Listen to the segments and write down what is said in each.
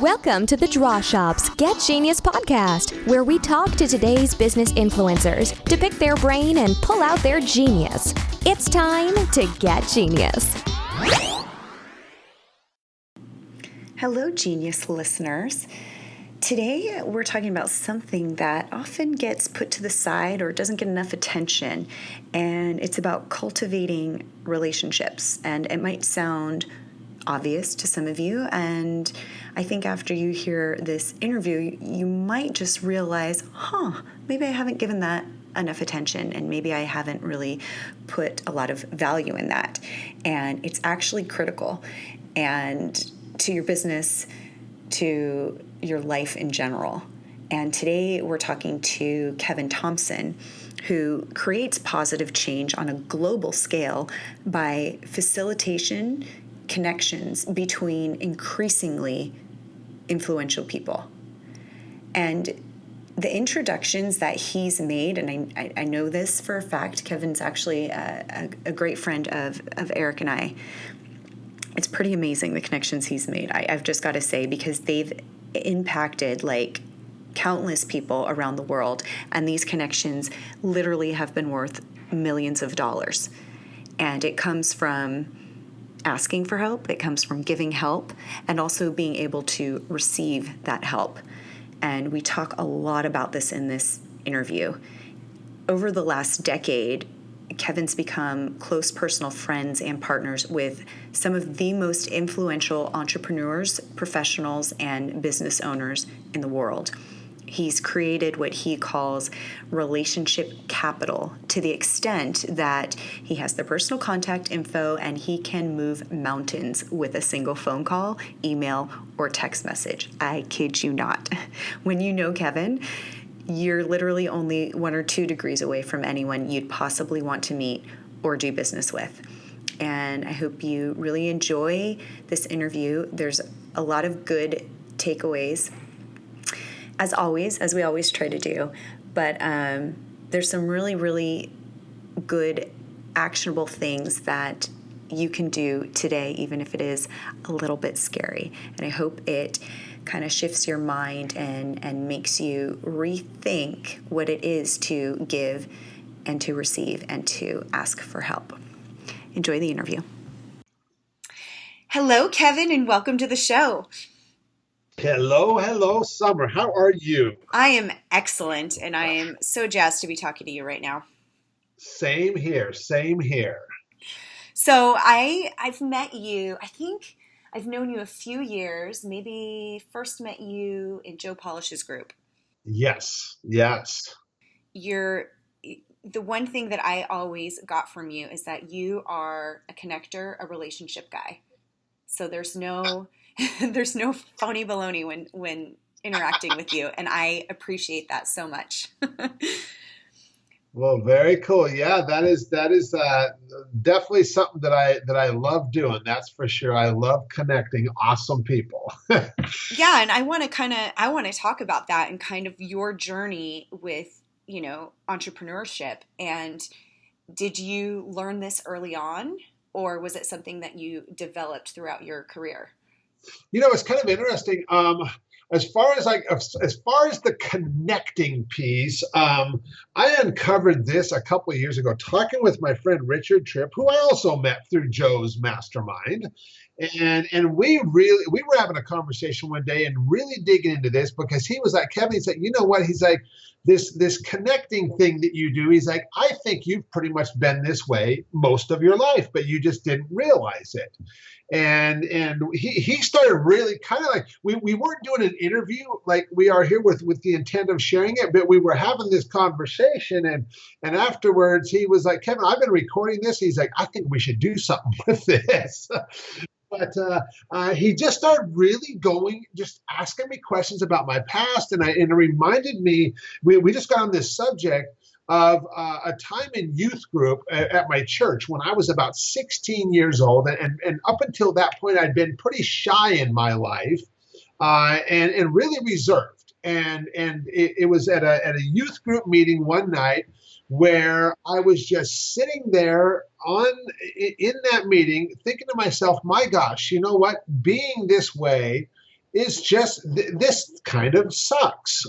Welcome to the Draw Shop's Get Genius podcast, where we talk to today's business influencers to pick their brain and pull out their genius. It's time to get genius. Hello, genius listeners. Today, we're talking about something that often gets put to the side or doesn't get enough attention, and it's about cultivating relationships. And it might sound obvious to some of you, and I think after you hear this interview, you might just realize, maybe I haven't given that enough attention, and maybe I haven't really put a lot of value in that. And it's actually critical, and to your business, to your life in general. And today we're talking to Kevin Thompson, who creates positive change on a global scale by facilitation connections between increasingly influential people. And the introductions that he's made, and I know this for a fact, Kevin's actually a great friend of Eric and I. It's pretty amazing the connections he's made, I've just got to say, because they've impacted like countless people around the world, and these connections literally have been worth millions of dollars. And it comes from asking for help, it comes from giving help, and also being able to receive that help. And we talk a lot about this in this interview. Over the last decade, Kevin's become close personal friends and partners with some of the most influential entrepreneurs, professionals, and business owners in the world. He's created what he calls relationship capital, to the extent that he has the personal contact info and he can move mountains with a single phone call, email, or text message. I kid you not. When you know Kevin, you're literally only 1 or 2 degrees away from anyone you'd possibly want to meet or do business with. And I hope you really enjoy this interview. There's a lot of good takeaways, as always, as we always try to do. But there's some really, really good, actionable things that you can do today, even if it is a little bit scary. And I hope it kind of shifts your mind and makes you rethink what it is to give and to receive and to ask for help. Enjoy the interview. Hello, Kevin, and welcome to the show. Hello, Summer. How are you? I am excellent, and I am so jazzed to be talking to you right now. Same here. So I've met you, I think I've known you a few years, maybe first met you in Joe Polish's group. Yes. The one thing that I always got from you is that you are a connector, a relationship guy. So there's no phony baloney when interacting with you, and I appreciate that so much. Well, very cool. Yeah, that is definitely something that I love doing. That's for sure. I love connecting awesome people. Yeah, and I want to talk about that and kind of your journey with, entrepreneurship. And did you learn this early on, or was it something that you developed throughout your career? It's kind of interesting. As far as the connecting piece, I uncovered this a couple of years ago, talking with my friend Richard Tripp, who I also met through Joe's mastermind. And we were having a conversation one day and really digging into this, because he was like, Kevin, he's like, you know what? He's like, this connecting thing that you do, he's like, I think you've pretty much been this way most of your life, but you just didn't realize it. And he started really kind of like, we weren't doing an interview like we are here with the intent of sharing it, but we were having this conversation, and afterwards he was like, Kevin, I've been recording this. He's like, I think we should do something with this. But he just started really just asking me questions about my past, and it reminded me, we just got on this subject of a time in youth group at my church when I was about 16 years old. And up until that point, I'd been pretty shy in my life and really reserved. And it was at a youth group meeting one night where I was just sitting there in that meeting thinking to myself, my gosh, you know what? Being this way is just this kind of sucks.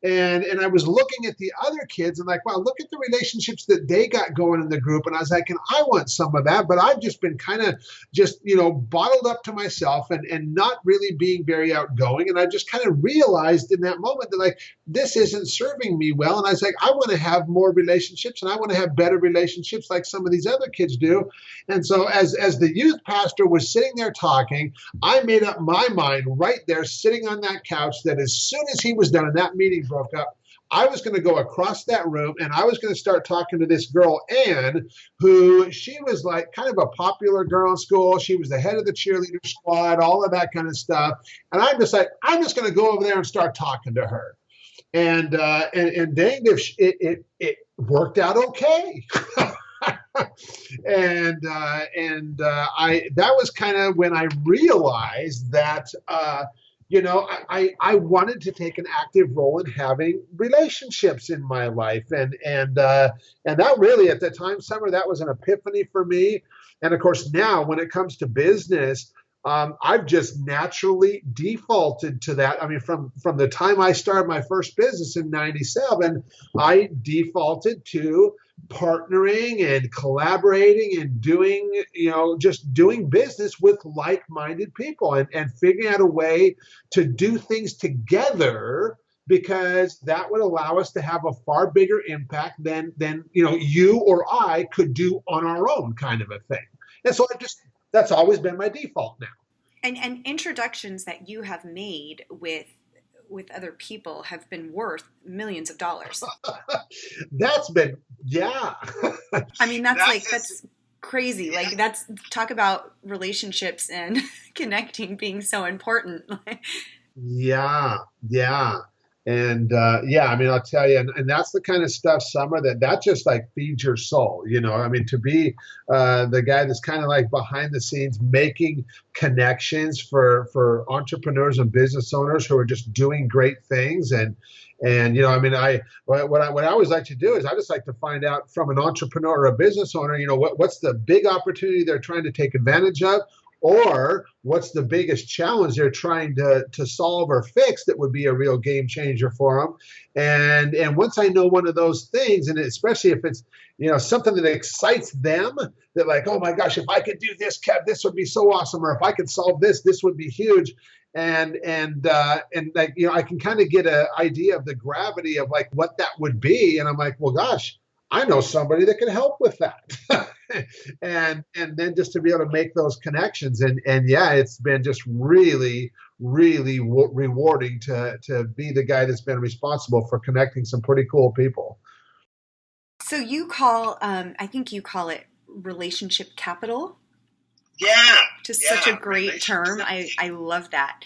And I was looking at the other kids and like, wow, look at the relationships that they got going in the group. And I was like, and I want some of that, but I've just been kind of just, bottled up to myself and not really being very outgoing. And I just kind of realized in that moment that like, this isn't serving me well. And I was like, I want to have more relationships and I want to have better relationships like some of these other kids do. And so as the youth pastor was sitting there talking, I made up my mind right there, sitting on that couch, that as soon as he was done and that meeting broke up, I was going to go across that room and I was going to start talking to this girl, Anne, who she was like kind of a popular girl in school. She was the head of the cheerleader squad, all of that kind of stuff. And I'm just like, I'm just going to go over there and start talking to her. And dang, it worked out okay. and that was kind of when I realized that, I wanted to take an active role in having relationships in my life. And that really at the time, Summer, that was an epiphany for me. And of course, now when it comes to business, I've just naturally defaulted to that. I mean, from the time I started my first business in 97, I defaulted to partnering and collaborating and doing, just doing business with like-minded people and figuring out a way to do things together, because that would allow us to have a far bigger impact than you or I could do on our own, kind of a thing. And so that's always been my default now. And introductions that you have made with other people have been worth millions of dollars. That's been, yeah. I mean, that's crazy. Yeah. Like talk about relationships and connecting being so important. Yeah. And I mean, I'll tell you, and that's the kind of stuff, Summer, that just like feeds your soul, I mean, to be the guy that's kind of like behind the scenes making connections for entrepreneurs and business owners who are just doing great things. And I mean, what I always like to do is I just like to find out from an entrepreneur or a business owner, what's the big opportunity they're trying to take advantage of, or what's the biggest challenge they're trying to solve or fix that would be a real game changer for them. And once I know one of those things, and especially if it's, something that excites them, that like, oh my gosh, if I could do this, Kev, this would be so awesome. Or if I could solve this, this would be huge. And like, I can kind of get an idea of the gravity of like what that would be. And I'm like, well, gosh, I know somebody that can help with that. and then just to be able to make those connections. And yeah, it's been just really, really rewarding to be the guy that's been responsible for connecting some pretty cool people. So you call, I think you call it relationship capital. Yeah. Just such a great term. I love that.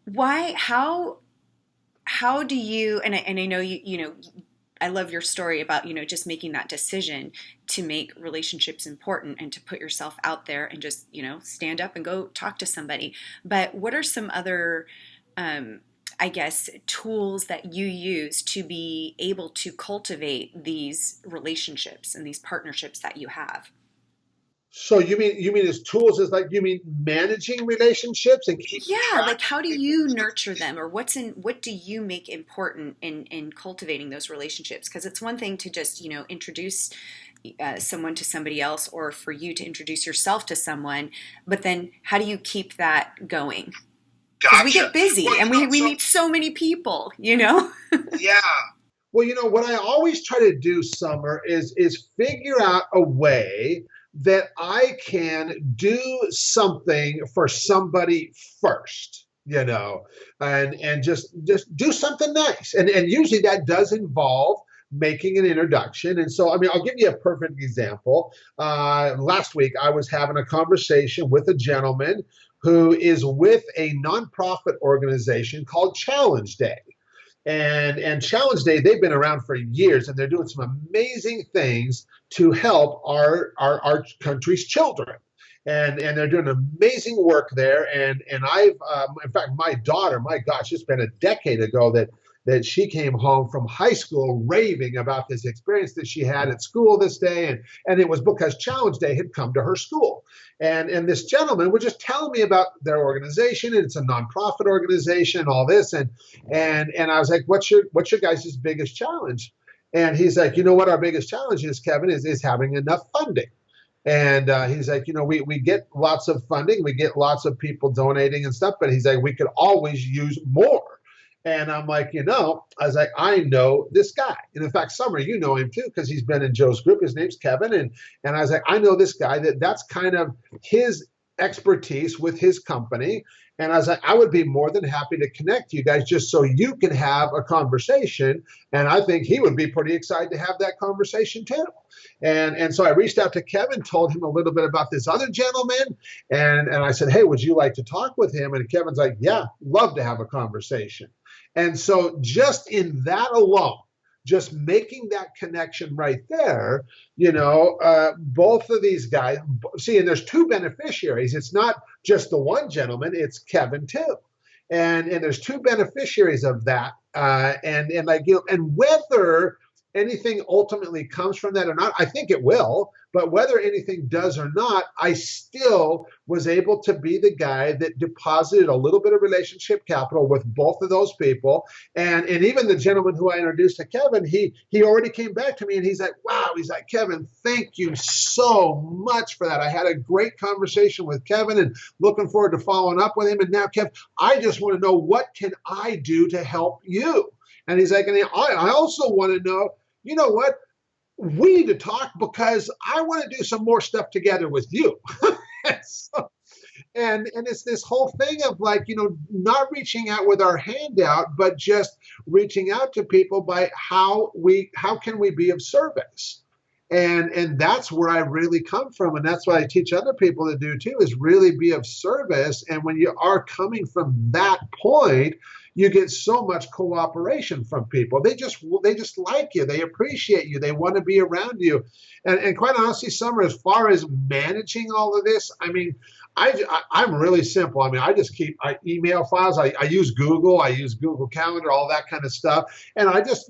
Why, how do you, and I know you I love your story about, just making that decision to make relationships important and to put yourself out there and just, stand up and go talk to somebody. But what are some other, tools that you use to be able to cultivate these relationships and these partnerships that you have? So you mean as tools as like, you mean managing relationships and keeping track? Like how do you nurture them, or what do you make important in cultivating those relationships? Because it's one thing to just, introduce someone to somebody else, or for you to introduce yourself to someone, but then how do you keep that going? Because we get busy and we meet so many people, Yeah. Well, what I always try to do, Summer, is figure out a way that I can do something for somebody first, and just do something nice. And usually that does involve making an introduction. And so, I mean, I'll give you a perfect example. Last week, I was having a conversation with a gentleman who is with a nonprofit organization called Challenge Day. And Challenge Day, they've been around for years, and they're doing some amazing things to help our country's children. And they're doing amazing work there. And I've, in fact, my daughter, my gosh, it's been a decade ago that she came home from high school raving about this experience that she had at school this day. And it was because Challenge Day had come to her school. And this gentleman was just telling me about their organization, and it's a nonprofit organization, all this, and I was like, what's your guys' biggest challenge? And he's like, you know what our biggest challenge is, Kevin, is having enough funding. And he's like, we get lots of funding, we get lots of people donating and stuff, but he's like, we could always use more. And I'm like, I was like, I know this guy. And in fact, Summer, you know him too, because he's been in Joe's group. His name's Kevin. And I was like, I know this guy, that's kind of his expertise with his company. And I was like, I would be more than happy to connect you guys just so you can have a conversation. And I think he would be pretty excited to have that conversation too. And so I reached out to Kevin, told him a little bit about this other gentleman. And I said, hey, would you like to talk with him? And Kevin's like, yeah, love to have a conversation. And so just in that alone, just making that connection right there, both of these guys, see, and there's two beneficiaries. It's not just the one gentleman, it's Kevin too. And there's two beneficiaries of that. And whether anything ultimately comes from that or not, I think it will, but whether anything does or not, I still was able to be the guy that deposited a little bit of relationship capital with both of those people. And even the gentleman who I introduced to Kevin, he already came back to me and he's like, wow, he's like, Kevin, thank you so much for that. I had a great conversation with Kevin and looking forward to following up with him. And now, Kev, I just want to know, what can I do to help you? And he's like, and I also want to know, you know what? We need to talk because I want to do some more stuff together with you. And it's this whole thing of like, not reaching out with our hand out, but just reaching out to people by how can we be of service? And that's where I really come from. And that's what I teach other people to do too, is really be of service. And when you are coming from that point, you get so much cooperation from people. They just like you. They appreciate you. They want to be around you. And quite honestly, Summer, as far as managing all of this, I mean, I'm really simple. I mean, I email files. I use Google. I use Google Calendar, all that kind of stuff. And I just,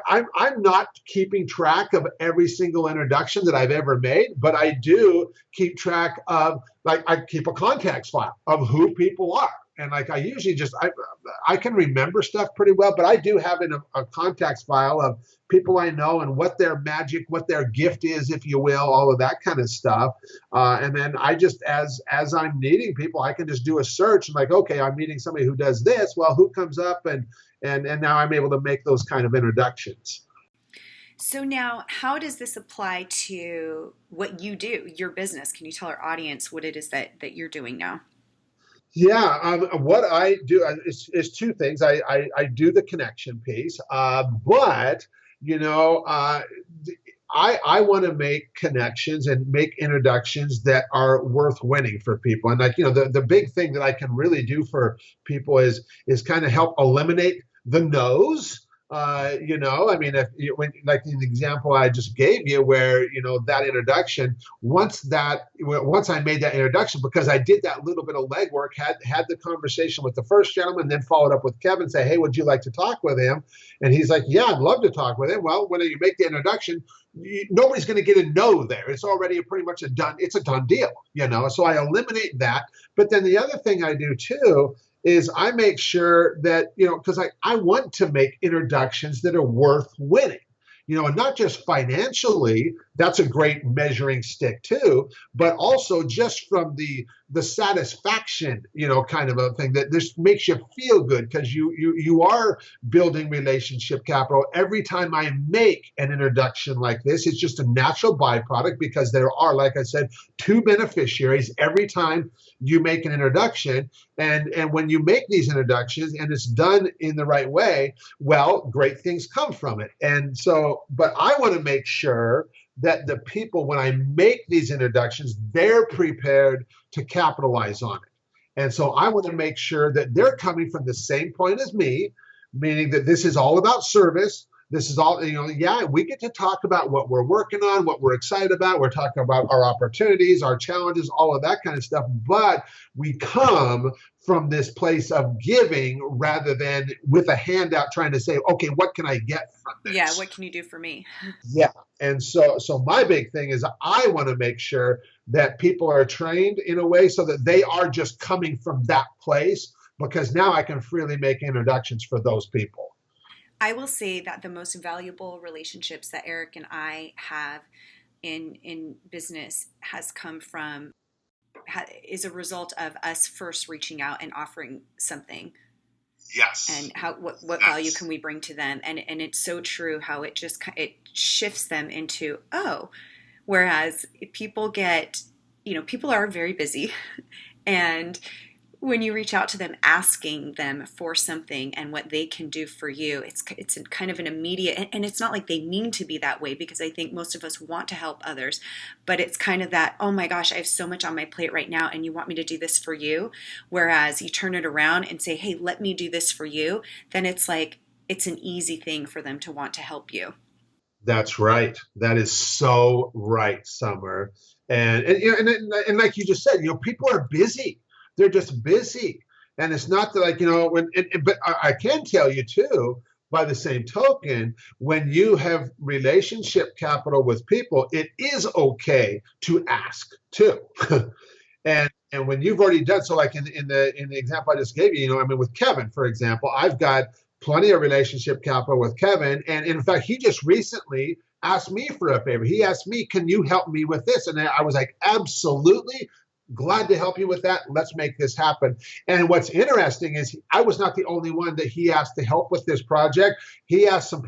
I'm not keeping track of every single introduction that I've ever made, but I do keep track of, like, I keep a contacts file of who people are. And like I usually I can remember stuff pretty well, but I do have a contacts file of people I know and what their magic, what their gift is, if you will, all of that kind of stuff. And then I just, as I'm needing people, I can just do a search and like, okay, I'm meeting somebody who does this. Well, who comes up? And now I'm able to make those kind of introductions. So now, how does this apply to what you do, your business? Can you tell our audience what it is that you're doing now? Yeah, what I do is two things. I do the connection piece, but I want to make connections and make introductions that are worth winning for people. And like the big thing that I can really do for people is kind of help eliminate the no's. I mean, like the example I just gave you, where that introduction, once I made that introduction, because I did that little bit of legwork, had the conversation with the first gentleman, then followed up with Kevin, say, hey, would you like to talk with him? And he's like, yeah, I'd love to talk with him. Well, when you make the introduction, nobody's going to get a no there. It's already pretty much a done deal, So I eliminate that. But then the other thing I do too is I make sure that, because I want to make introductions that are worth winning, and not just financially, that's a great measuring stick too, but also just from the satisfaction, kind of a thing that this makes you feel good because you are building relationship capital. Every time I make an introduction like this, it's just a natural byproduct because there are, like I said, two beneficiaries every time you make an introduction. And when you make these introductions and it's done in the right way, well, great things come from it. And so, but I want to make sure that the people, when I make these introductions, they're prepared to capitalize on it. And so I want to make sure that they're coming from the same point as me, meaning that this is all about service. This is all, yeah, we get to talk about what we're working on, what we're excited about. We're talking about our opportunities, our challenges, all of that kind of stuff. But we come from this place of giving rather than with a handout trying to say, okay, what can I get from this? Yeah, what can you do for me? Yeah. And so my big thing is I want to make sure that people are trained in a way so that they are just coming from that place, because now I can freely make introductions for those people. I will say that the most valuable relationships that Eric and I have in business is a result of us first reaching out and offering something. Yes. And what value can we bring to them? And it's so true how it shifts them into, whereas people are very busy, and when you reach out to them asking them for something and what they can do for you, it's kind of an immediate, and it's not like they mean to be that way, because I think most of us want to help others, but it's kind of that, oh my gosh, I have so much on my plate right now and you want me to do this for you. Whereas you turn it around and say, hey, let me do this for you. Then it's like, it's an easy thing for them to want to help you. That's right. That is so right, Summer. And like you just said, people are busy. They're just busy. And it's not that but I can tell you too, by the same token, when you have relationship capital with people, it is okay to ask too. And when you've already done so, like in the example I just gave you, with Kevin, for example, I've got plenty of relationship capital with Kevin. And in fact, he just recently asked me for a favor. He asked me, can you help me with this? And I was like, absolutely. Glad to help you with that. Let's make this happen. And what's interesting is I was not the only one that he asked to help with this project. He asked some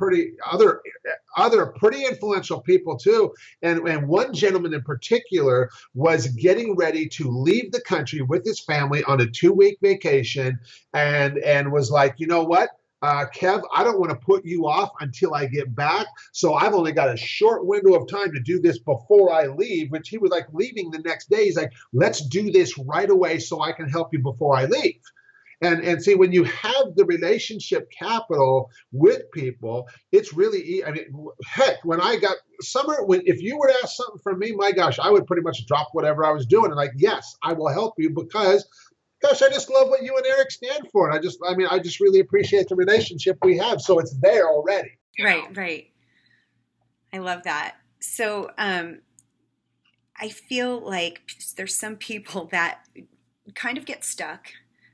other pretty influential people too. And one gentleman in particular was getting ready to leave the country with his family on a 2-week vacation, and was like, you know what? Kev, I don't want to put you off until I get back. So I've only got a short window of time to do this before I leave, which he was like leaving the next day. He's like, let's do this right away so I can help you before I leave. And see, when you have the relationship capital with people, it's really, heck, when I got Summer, if you were to ask something from me, my gosh, I would pretty much drop whatever I was doing. And like, yes, I will help you because gosh, I just love what you and Eric stand for. And I just really appreciate the relationship we have. So it's there already. Right. I love that. So I feel like there's some people that kind of get stuck.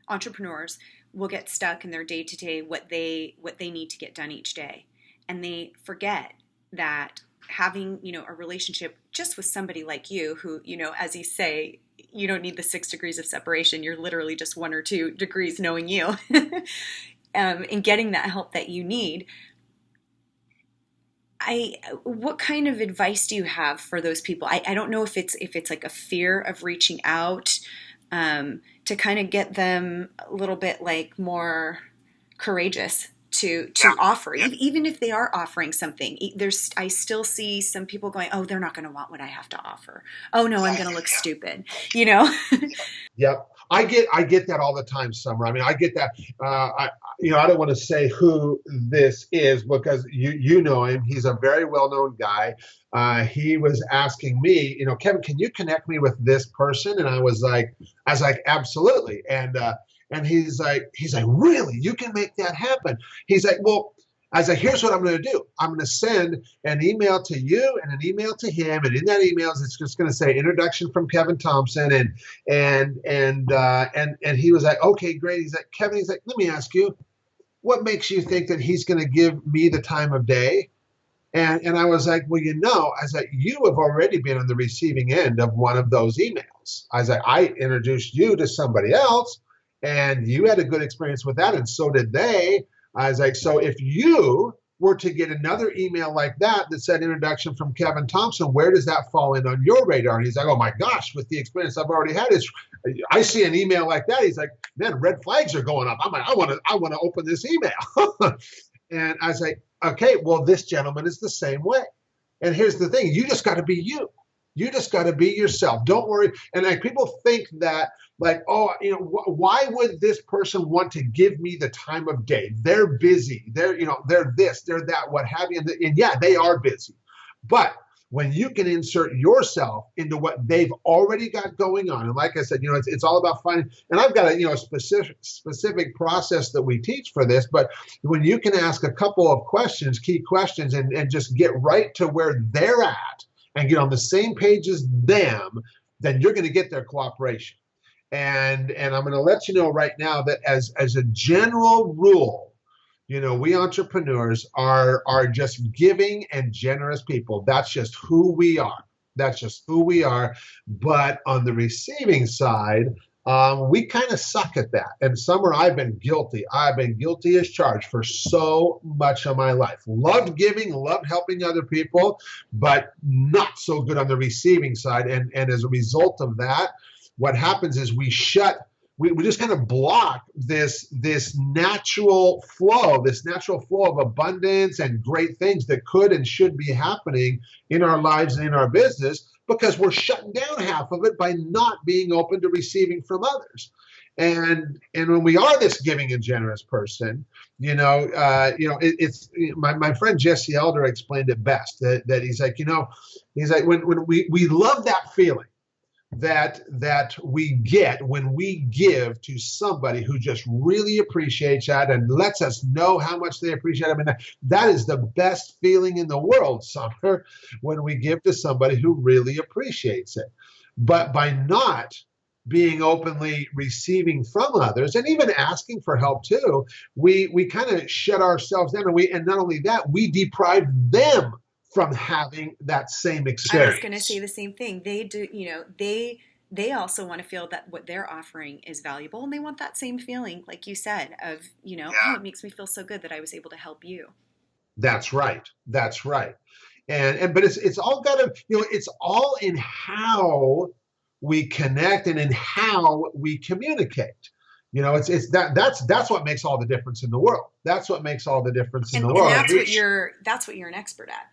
Entrepreneurs will get stuck in their day-to-day, what they need to get done each day. And they forget that having, a relationship just with somebody like you who, as you say, you don't need the 6 degrees of separation. You're literally just 1 or 2 degrees knowing you and getting that help that you need. What kind of advice do you have for those people? I don't know if it's like a fear of reaching out to kind of get them a little bit like more courageous to offer, even if they are offering something. I still see some people going, oh, they're not going to want what I have to offer. Oh no, I'm going to look stupid, Yep. I get that all the time, Summer. I get that. I don't want to say who this is because you know him. He's a very well-known guy. He was asking me, Kevin, can you connect me with this person? And I was like, absolutely. And he's like, really? You can make that happen? He's like, well, I was like, here's what I'm going to do. I'm going to send an email to you and an email to him, and in that email, it's just going to say introduction from Kevin Thompson, and he was like, okay, great. He's like, Kevin, let me ask you, what makes you think that he's going to give me the time of day? And I was like, well, I was like, you have already been on the receiving end of one of those emails. I was like, I introduced you to somebody else, and you had a good experience with that, and so did they. I was like, so if you were to get another email like that said introduction from Kevin Thompson, where does that fall in on your radar? And he's like, oh my gosh, with the experience I've already had, I see an email like that. He's like, man, red flags are going up. I'm like, I want to open this email. And I was like, okay, well, this gentleman is the same way. And here's the thing, you just got to be you. You just got to be yourself. Don't worry. And people think that Like, oh, why would this person want to give me the time of day? They're busy. They're this, they're that, what have you. And yeah, they are busy. But when you can insert yourself into what they've already got going on, and like I said, it's all about finding. And I've got a specific process that we teach for this. But when you can ask a couple of questions, key questions, and just get right to where they're at and get on the same page as them, then you're going to get their cooperation. And I'm going to let you know right now that as a general rule, we entrepreneurs are just giving and generous people. That's just who we are. That's just who we are. But on the receiving side, we kind of suck at that. And somewhere I've been guilty. I've been guilty as charged for so much of my life. Loved giving, loved helping other people, but not so good on the receiving side. And as a result of that, what happens is we just kind of block this natural flow of abundance and great things that could and should be happening in our lives and in our business, because we're shutting down half of it by not being open to receiving from others. And when we are this giving and generous person, it's my friend Jesse Elder explained it best, that he's like, when we love that feeling that we get when we give to somebody who just really appreciates that and lets us know how much they appreciate it. I mean, that is the best feeling in the world, Summer, when we give to somebody who really appreciates it. But by not being openly receiving from others and even asking for help too, we kind of shut ourselves down, and not only that, we deprive them from having that same experience. I was going to say the same thing. They do, they also want to feel that what they're offering is valuable, and they want that same feeling, like you said, of, oh, it makes me feel so good that I was able to help you. That's right. That's right. But it's all got to, it's all in how we connect and in how we communicate. That's what makes all the difference in the world. That's what makes all the difference in the world. And that's what you're an expert at.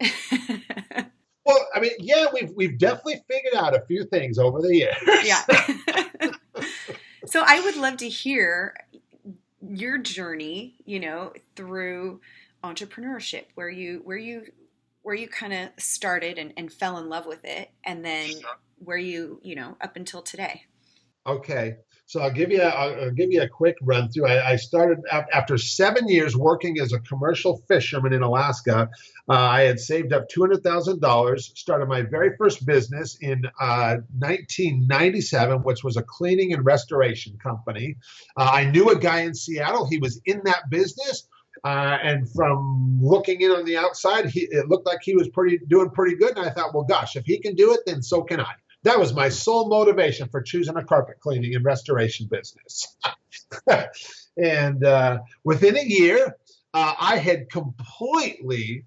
Well, I mean, yeah, we've definitely figured out a few things over the years. Yeah. So I would love to hear your journey, through entrepreneurship, where you kind of started and fell in love with it, and then where you up until today. Okay. So I'll give you a quick run through. I started after 7 years working as a commercial fisherman in Alaska. I had saved up $200,000, started my very first business in 1997, which was a cleaning and restoration company. I knew a guy in Seattle. He was in that business. And from looking in on the outside, it looked like he was doing pretty good. And I thought, well, gosh, if he can do it, then so can I. That was my sole motivation for choosing a carpet cleaning and restoration business. And within a year, I had completely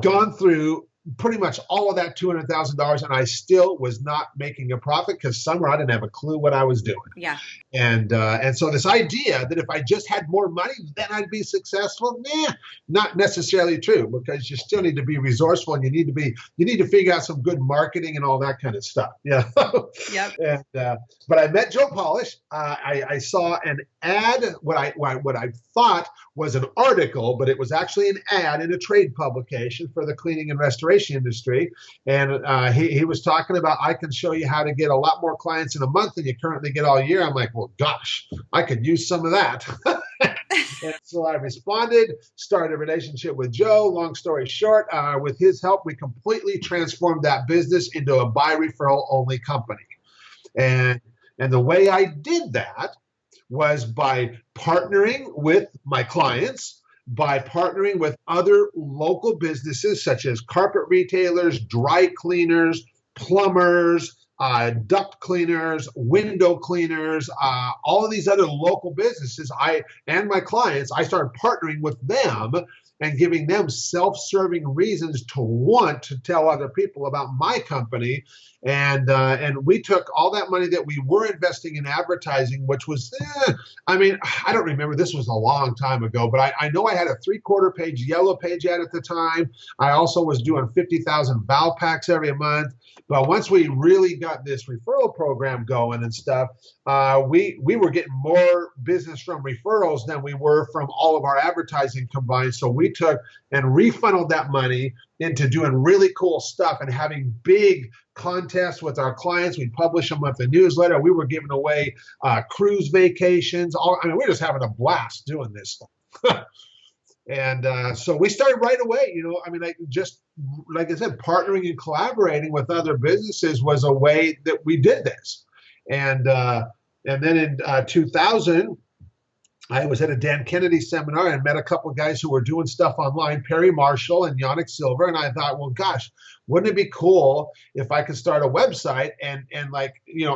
gone through pretty much all of that $200,000, and I still was not making a profit because somewhere I didn't have a clue what I was doing. Yeah. And so this idea that if I just had more money, then I'd be successful, not necessarily true, because you still need to be resourceful, and you need to figure out some good marketing and all that kind of stuff. Yeah. Yep. And but I met Joe Polish. I saw an ad, what I thought was an article, but it was actually an ad in a trade publication for the cleaning and restoration industry. And he was talking about, I can show you how to get a lot more clients in a month than you currently get all year. I'm like, well, gosh, I could use some of that. And so I responded, started a relationship with Joe. Long story short, with his help, we completely transformed that business into a buy referral only company. And the way I did that was by partnering with my clients, by partnering with other local businesses such as carpet retailers, dry cleaners, plumbers, duct cleaners, window cleaners, all of these other local businesses. And my clients, I started partnering with them and giving them self-serving reasons to want to tell other people about my company. And we took all that money that we were investing in advertising, which was, I mean, I don't remember, this was a long time ago, but I know I had a 3/4 page yellow page ad at the time. I also was doing 50,000 Val packs every month. But once we really got this referral program going and stuff, we were getting more business from referrals than we were from all of our advertising combined. So we took and refunneled that money into doing really cool stuff and having big contests with our clients. We'd publish a monthly newsletter. We were giving away cruise vacations. I mean, we're just having a blast doing this stuff. And so we started right away, I mean, like I said, partnering and collaborating with other businesses was a way that we did this. And then in 2000, I was at a Dan Kennedy seminar and met a couple of guys who were doing stuff online, Perry Marshall and Yannick Silver. And I thought, well, gosh, wouldn't it be cool if I could start a website and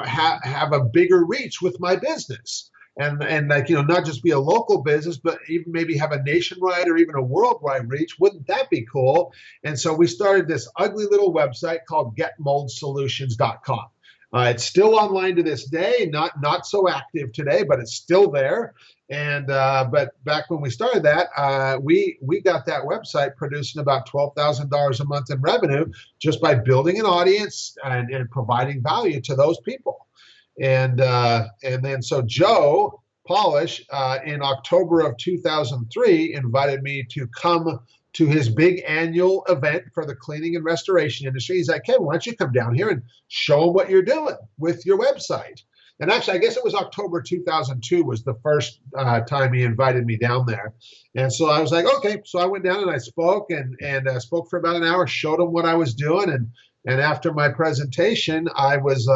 have a bigger reach with my business? And not just be a local business, but even maybe have a nationwide or even a worldwide reach. Wouldn't that be cool? And so we started this ugly little website called getmoldsolutions.com. It's still online to this day, not so active today, but it's still there. And but back when we started that, we got that website producing about $12,000 a month in revenue just by building an audience and providing value to those people. And then so Joe Polish in October of 2003 invited me to come to his big annual event for the cleaning and restoration industry. He's like, Kevin, why don't you come down here and show them what you're doing with your website? And actually, I guess it was October 2002 was the first time he invited me down there. And so I was like, okay. So I went down and I spoke and spoke for about an hour, showed him what I was doing. And after my presentation, I was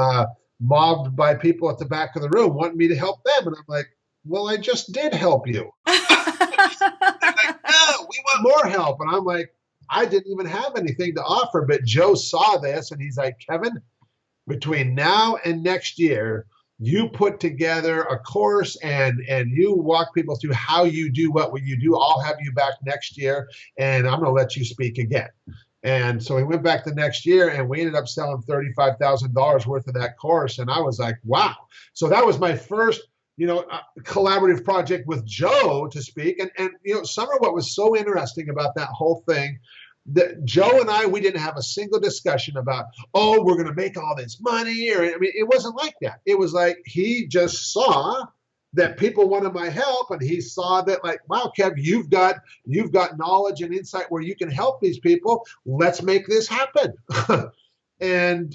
mobbed by people at the back of the room wanting me to help them. And I'm like, well, I just did help you. They're like, no, we want more help. And I'm like, I didn't even have anything to offer. But Joe saw this and he's like, Kevin, between now and next year, you put together a course and you walk people through how you do what you do. I'll have you back next year and I'm going to let you speak again. And so we went back the next year and we ended up selling $35,000 worth of that course. And I was like, wow. So that was my first, collaborative project with Joe to speak. And Summer, what was so interesting about that whole thing, that Joe and I, we didn't have a single discussion about, we're going to make all this money. It wasn't like that. It was like, he just saw that people wanted my help, and he saw that, like, wow, Kev, you've got knowledge and insight where you can help these people. Let's make this happen. and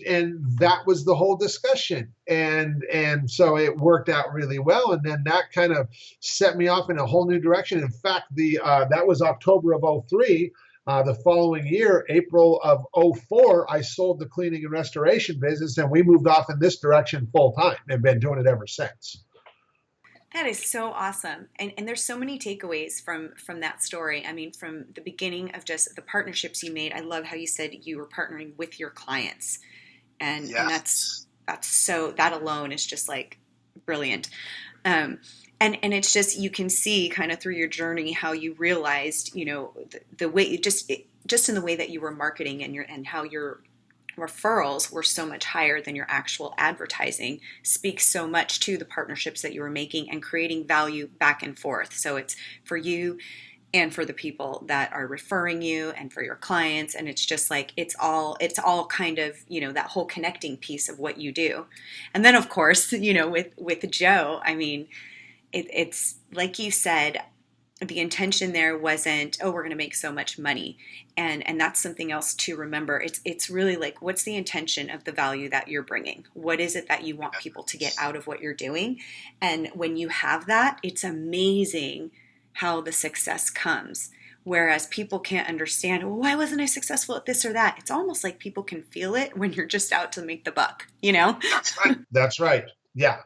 that was the whole discussion. And so it worked out really well. And then that kind of set me off in a whole new direction. In fact, that was October of 2003. The following year, April of 2004, I sold the cleaning and restoration business, and we moved off in this direction full time and been doing it ever since. That is so awesome. And there's so many takeaways from that story. I mean, from the beginning of just the partnerships you made. I love how you said you were partnering with your clients. And, yes. and that's so, that alone is just like brilliant. And it's just, you can see kind of through your journey how you realized, the way, just in the way that you were marketing and how your referrals were so much higher than your actual advertising speaks so much to the partnerships that you were making and creating value back and forth. So it's for you and for the people that are referring you and for your clients. And it's just like, it's all kind of, that whole connecting piece of what you do. And then of course, with Joe, I mean, it's like you said, the intention there wasn't, we're going to make so much money. And that's something else to remember. It's really like, what's the intention of the value that you're bringing? What is it that you want people to get out of what you're doing? And when you have that, it's amazing how the success comes. Whereas people can't understand, well, why wasn't I successful at this or that? It's almost like people can feel it when you're just out to make the buck, That's right. That's right. Yeah.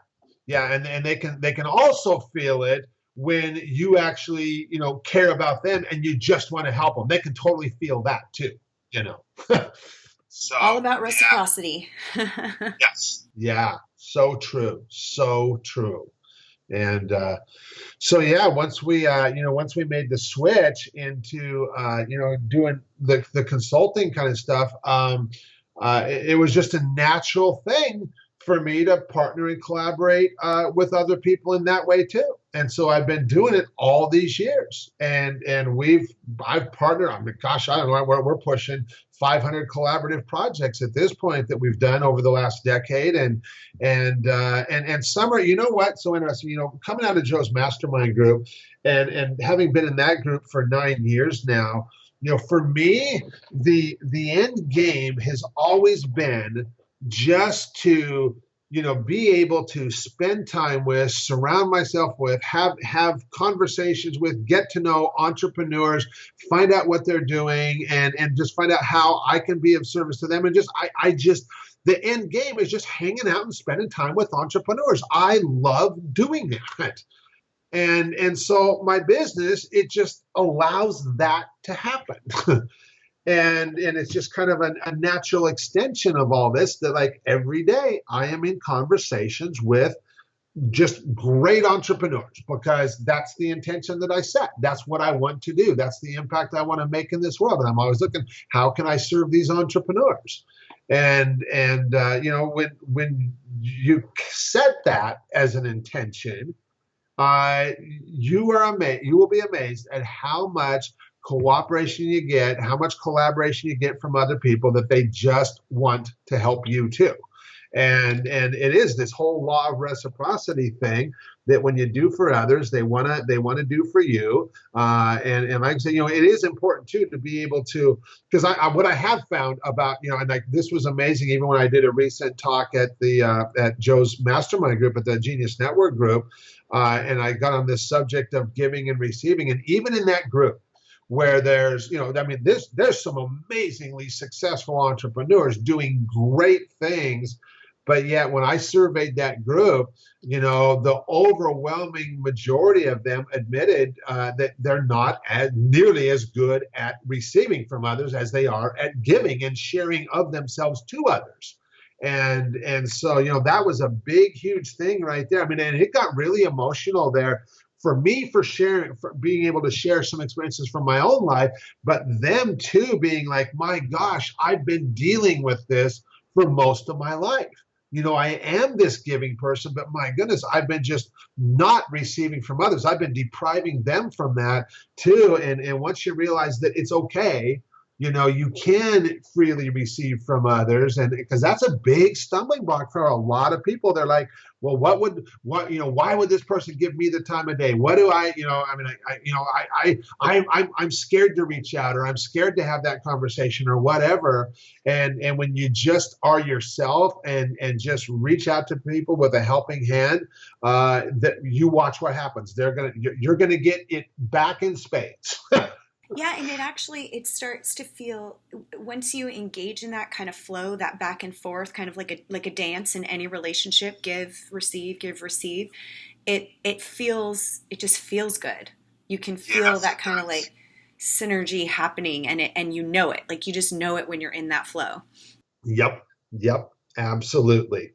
Yeah. And they can also feel it when you actually, care about them and you just want to help them. They can totally feel that too, So all about reciprocity. Yeah. Yes. Yeah. So true. So true. And so yeah, once we made the switch into doing the consulting kind of stuff, it was just a natural thing for me to partner and collaborate with other people in that way too. And so I've been doing it all these years, and I've partnered. I mean, gosh, I don't know, we're pushing 500 collaborative projects at this point that we've done over the last decade, and some are, you know what, so interesting, coming out of Joe's mastermind group, and having been in that group for 9 years now. For me, the end game has always been just to, be able to spend time with, surround myself with, have conversations with, get to know entrepreneurs, find out what they're doing, and just find out how I can be of service to them. And just the end game is just hanging out and spending time with entrepreneurs. I love doing that. And so my business, it just allows that to happen. And it's just kind of a natural extension of all this, that like every day I am in conversations with just great entrepreneurs, because that's the intention that I set. That's what I want to do. That's the impact I want to make in this world. And I'm always looking, how can I serve these entrepreneurs? And when you set that as an intention, you will be amazed at how much cooperation you get, how much collaboration you get from other people that they just want to help you too. And it is this whole law of reciprocity thing, that when you do for others, they want to do for you. And like I say, it is important too to be able to, because what I have found about, and like this was amazing, even when I did a recent talk at at Joe's mastermind group, at the Genius Network group, and I got on this subject of giving and receiving, and even in that group, where there's, there's some amazingly successful entrepreneurs doing great things. But yet when I surveyed that group, the overwhelming majority of them admitted that they're not nearly as good at receiving from others as they are at giving and sharing of themselves to others. And so, that was a big, huge thing right there. I mean, and it got really emotional there for me, for being able to share some experiences from my own life, but them too being like, my gosh, I've been dealing with this for most of my life. I am this giving person, but my goodness, I've been just not receiving from others. I've been depriving them from that too. And once you realize that it's okay, you can freely receive from others, and because that's a big stumbling block for a lot of people. They're like, well, why would this person give me the time of day? What do I'm scared to reach out, or I'm scared to have that conversation, or whatever. And when you just are yourself and just reach out to people with a helping hand, that you watch what happens. You're gonna get it back in spades. Yeah, and it starts to feel, once you engage in that kind of flow, that back and forth, kind of like a dance in any relationship, give, receive, it just feels good. You can feel that kind of like synergy happening, and you know it. Like, you just know it when you're in that flow. Yep, absolutely.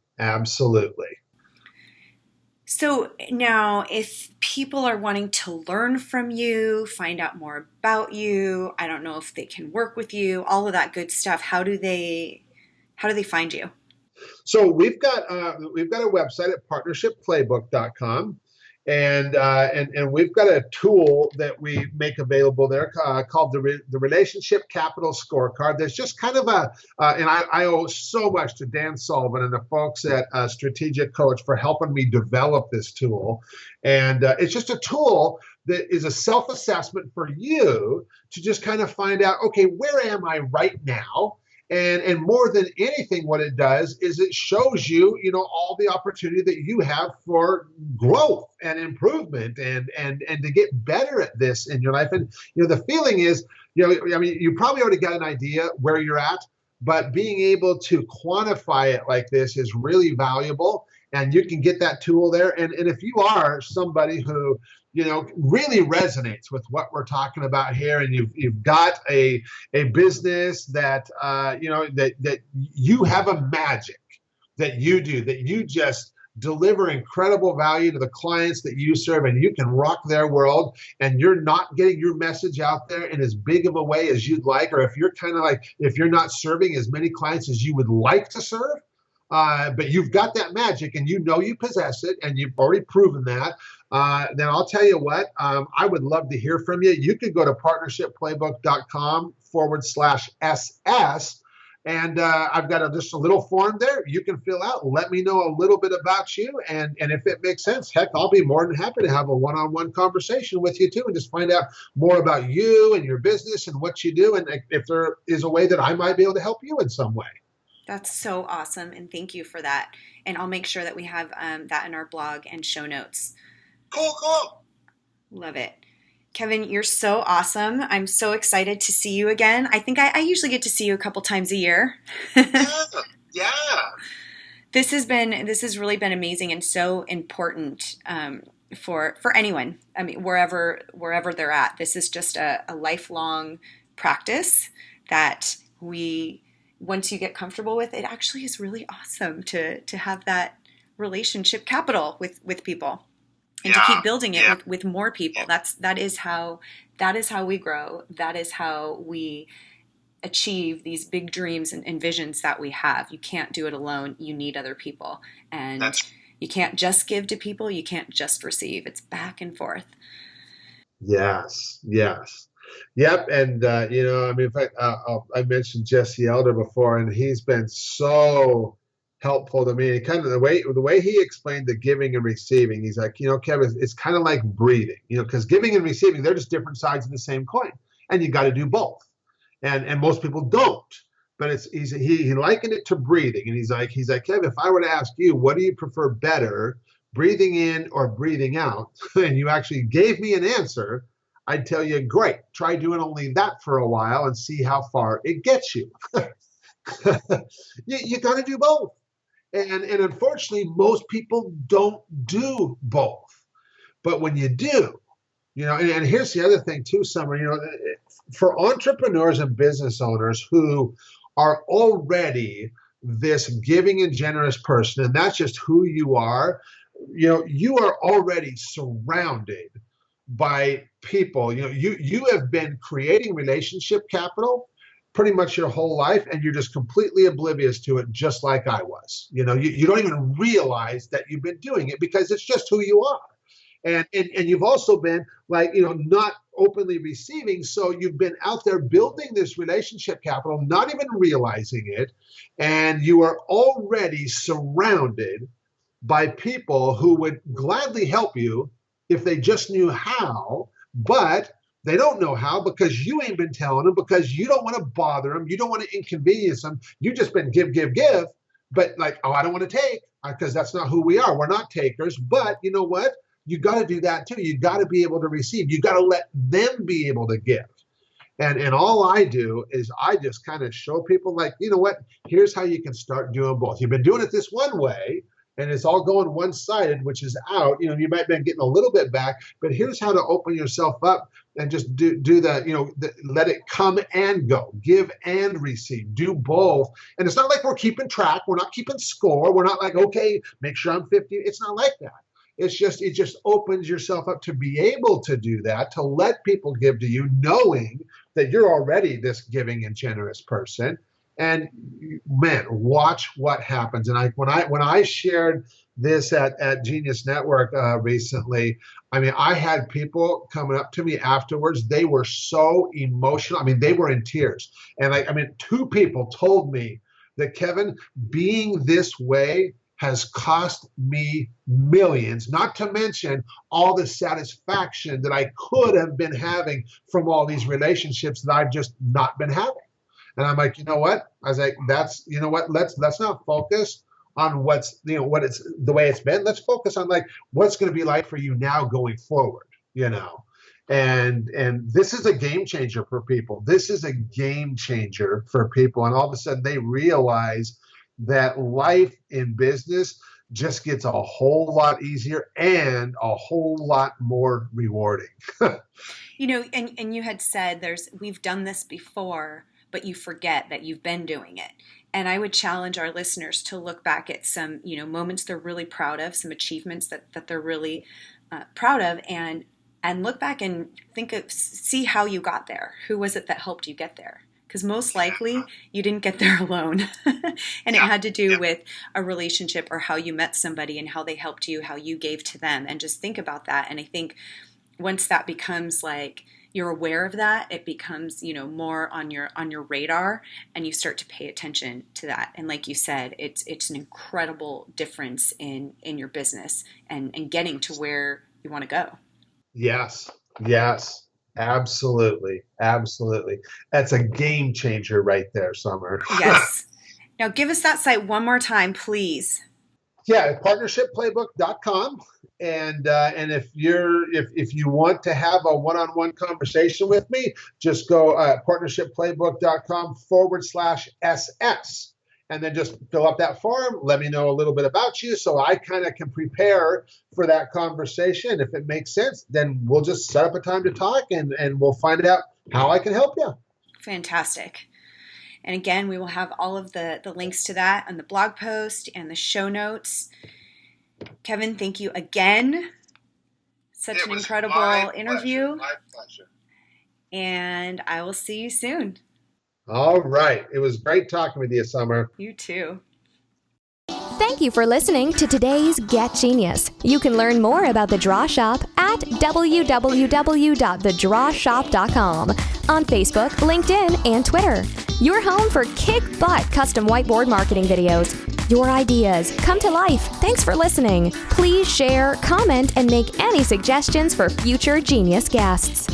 So now, if people are wanting to learn from you, find out more about you, I don't know if they can work with you, all of that good stuff, how do they find you? So we've got a website at partnershipplaybook.com. And we've got a tool that we make available there called the Relationship Capital Scorecard. There's just kind of and I owe so much to Dan Sullivan and the folks at Strategic Coach for helping me develop this tool. And it's just a tool that is a self-assessment for you to just kind of find out, okay, where am I right now? And more than anything, what it does is it shows you, all the opportunity that you have for growth and improvement and to get better at this in your life. And, the feeling is, you probably already got an idea where you're at, but being able to quantify it like this is really valuable. And you can get that tool there. And if you are somebody who, really resonates with what we're talking about here, and you've got a business that, that you have a magic that you do, that you just deliver incredible value to the clients that you serve, and you can rock their world, and you're not getting your message out there in as big of a way as you'd like, or if you're kind of like, if you're not serving as many clients as you would like to serve, but you've got that magic and you know you possess it and you've already proven that, then I'll tell you what, I would love to hear from you. You could go to partnershipplaybook.com/SS. And I've got just a little form there you can fill out. Let me know a little bit about you. And if it makes sense, heck, I'll be more than happy to have a one-on-one conversation with you too and just find out more about you and your business and what you do. And if there is a way that I might be able to help you in some way. That's so awesome. And thank you for that. And I'll make sure that we have that in our blog and show notes. Cool. Love it. Kevin, you're so awesome. I'm so excited to see you again. I think I usually get to see you a couple times a year. Yeah. This has really been amazing and so important for anyone. I mean, wherever they're at. This is just a lifelong practice that once you get comfortable with, it actually is really awesome to have that relationship capital with people. And to keep building it with more people. That is how we grow. That is how we achieve these big dreams and visions that we have. You can't do it alone. You need other people. And you can't just give to people. You can't just receive. It's back and forth. Yes. Yep. And, I mean, in fact, I mentioned Jesse Elder before, and he's been so helpful to me. Kind of the way he explained the giving and receiving, he's like, Kevin, it's kind of like breathing, because giving and receiving, they're just different sides of the same coin, and you got to do both. And most people don't, but he likened it to breathing. And he's like, Kevin, if I were to ask you, what do you prefer better, breathing in or breathing out? And you actually gave me an answer, I'd tell you, great, try doing only that for a while and see how far it gets you. You got to do both. And unfortunately, most people don't do both. But when you do, and here's the other thing too, Summer, for entrepreneurs and business owners who are already this giving and generous person, and that's just who you are, you are already surrounded by people. You have been creating relationship capital pretty much your whole life, and you're just completely oblivious to it, just like I was. You don't even realize that you've been doing it because it's just who you are. And you've also been like, not openly receiving. So you've been out there building this relationship capital, not even realizing it. And you are already surrounded by people who would gladly help you if they just knew how, but they don't know how because you ain't been telling them, because you don't want to bother them. You don't want to inconvenience them. You've just been give. But like, I don't want to take, because that's not who we are. We're not takers. But you know what? You got to do that too. You got to be able to receive. You got to let them be able to give. And all I do is I just kind of show people like, you know what? Here's how you can start doing both. You've been doing it this one way, and it's all going one-sided, which is out. You might have been getting a little bit back, but here's how to open yourself up and just do the, let it come and go, give and receive, do both. And it's not like we're keeping track. We're not keeping score. We're not like, okay, make sure I'm 50. It's not like that. It just opens yourself up to be able to do that, to let people give to you, knowing that you're already this giving and generous person. And man, watch what happens. And when I shared this at Genius Network recently, I mean, I had people coming up to me afterwards. They were so emotional. I mean, they were in tears. And two people told me that, Kevin, being this way has cost me millions, not to mention all the satisfaction that I could have been having from all these relationships that I've just not been having. And I'm like, you know what? I was like, let's not focus on what it's the way it's been. Let's focus on like what's going to be like for you now going forward, And this is a game changer for people. This is a game changer for people. And all of a sudden they realize that life in business just gets a whole lot easier and a whole lot more rewarding. And you had said we've done this before, but you forget that you've been doing it. And I would challenge our listeners to look back at some, moments they're really proud of, some achievements that they're really proud of, and look back and see how you got there. Who was it that helped you get there? Because most likely you didn't get there alone. And it had to do with a relationship or how you met somebody and how they helped you, how you gave to them. And just think about that. And I think once that becomes like you're aware of that, it becomes, more on your radar, and you start to pay attention to that. And like you said, it's an incredible difference in your business and getting to where you want to go. Yes. Absolutely. That's a game changer right there, Summer. Yes. Now give us that site one more time, please. Yeah, partnershipplaybook.com. And if you want to have a one-on-one conversation with me, just go partnershipplaybook.com/SS. And then just fill up that form. Let me know a little bit about you so I kind of can prepare for that conversation. If it makes sense, then we'll just set up a time to talk and we'll find out how I can help you. Fantastic. And again, we will have all of the links to that on the blog post and the show notes. Kevin, thank you again. Such an incredible interview. My pleasure. And I will see you soon. All right. It was great talking with you, Summer. You too. Thank you for listening to today's Get Genius. You can learn more about The Draw Shop at www.thedrawshop.com, on Facebook, LinkedIn, and Twitter. Your home for kick-butt custom whiteboard marketing videos. Your ideas come to life. Thanks for listening. Please share, comment, and make any suggestions for future Genius guests.